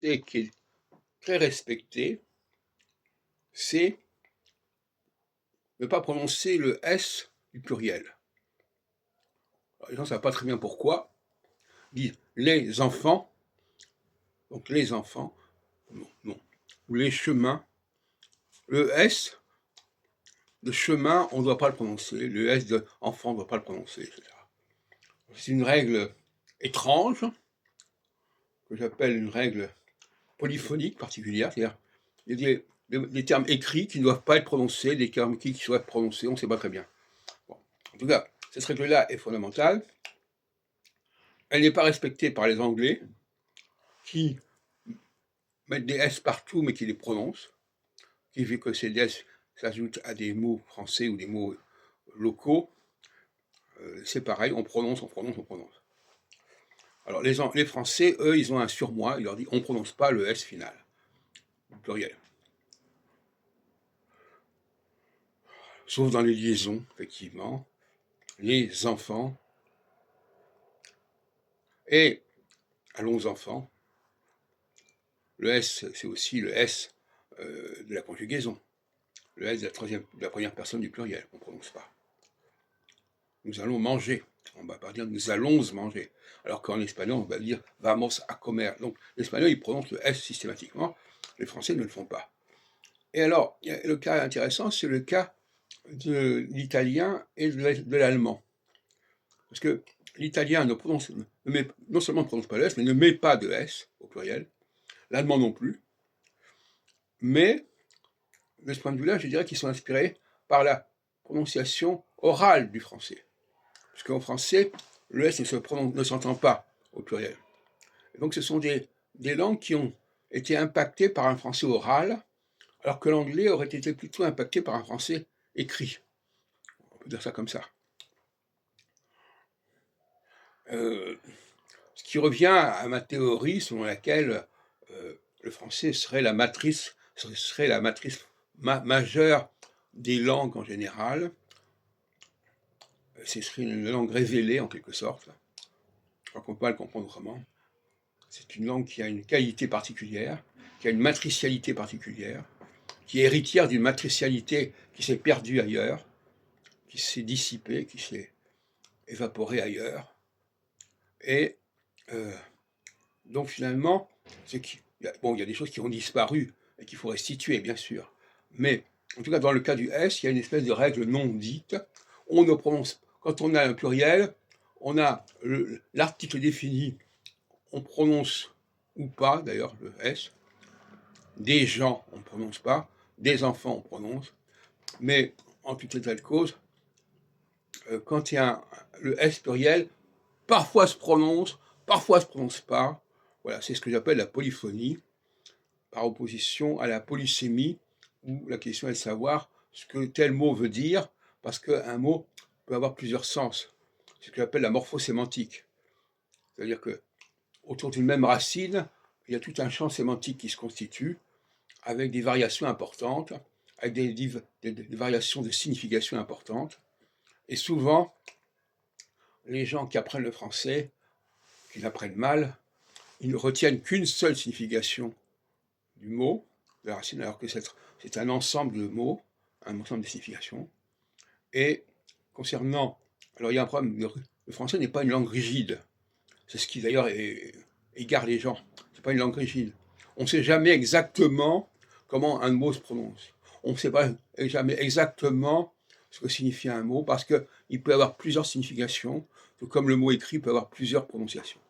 français qui est très respecté, c'est ne pas prononcer le S du pluriel. Alors, les gens ne savent pas très bien pourquoi. Ils disent les enfants, donc les enfants, non, non. Ou les chemins. Le S de chemin, on ne doit pas le prononcer. Le S de enfant, on ne doit pas le prononcer, etc. C'est une règle étrange, que j'appelle une règle polyphonique particulière, c'est-à-dire il y a des termes écrits qui ne doivent pas être prononcés, des termes écrits qui doivent être prononcés, on ne sait pas très bien. Bon. En tout cas, cette règle-là est fondamentale. Elle n'est pas respectée par les Anglais, qui mettent des S partout, mais qui les prononcent, qui fait que ces S s'ajoutent à des mots français ou des mots locaux. C'est pareil, on prononce, on prononce, on prononce. Alors les Français, eux, ils ont un surmoi, ils leur disent on ne prononce pas le S final, au pluriel. Sauf dans les liaisons, effectivement, les enfants. Et allons aux enfants. Le S, c'est aussi le S de la conjugaison. Le S de la première personne du pluriel, on ne prononce pas. Nous allons manger. On ne va pas dire nous allons manger. Alors qu'en espagnol, on va dire vamos a comer. Donc l'espagnol, il prononce le S systématiquement. Les Français ne le font pas. Et alors, le cas intéressant, c'est le cas de l'italien et de l'allemand. Parce que l'italien non seulement ne prononce pas le S, mais ne met pas de S au pluriel. L'allemand non plus. Mais, de ce point de vue-là, je dirais qu'ils sont inspirés par la prononciation orale du français. Parce qu'en français, le S ne s'entend pas au pluriel. Et donc ce sont des langues qui ont été impactées par un français oral, alors que l'anglais aurait été plutôt impacté par un français écrit. On peut dire ça comme ça. Ce qui revient à ma théorie selon laquelle le français serait la matrice majeure des langues en général. Ce serait une langue révélée en quelque sorte. Je crois qu'on peut pas le comprendre autrement. C'est une langue qui a une qualité particulière, qui a une matricialité particulière, qui est héritière d'une matricialité qui s'est perdue ailleurs, qui s'est dissipée, qui s'est évaporée ailleurs. Et donc finalement, il y a des choses qui ont disparu et qu'il faut restituer, bien sûr. Mais en tout cas, dans le cas du S, il y a une espèce de règle non dite. On ne prononce, quand on a un pluriel, on a l'article défini, on prononce ou pas, d'ailleurs, le S. Des gens, on ne prononce pas. Des enfants, on prononce. Mais en tout état de cause, quand il y a le S pluriel, parfois se prononce pas. Voilà, c'est ce que j'appelle la polyphonie, par opposition à la polysémie, où la question est de savoir ce que tel mot veut dire, parce qu'un mot peut avoir plusieurs sens. C'est ce que j'appelle la morphosémantique. C'est-à-dire que autour d'une même racine, il y a tout un champ sémantique qui se constitue, avec des variations importantes, avec des variations de signification importantes. Et souvent, les gens qui apprennent le français, qui l'apprennent mal, ils ne retiennent qu'une seule signification du mot, de la racine, alors que c'est un ensemble de mots, un ensemble de significations. Et concernant... Alors il y a un problème, le français n'est pas une langue rigide. C'est ce qui d'ailleurs égare les gens. Ce n'est pas une langue rigide. On ne sait jamais exactement comment un mot se prononce. On ne sait pas jamais exactement ce que signifie un mot, parce qu'il peut avoir plusieurs significations, tout comme le mot écrit peut avoir plusieurs prononciations.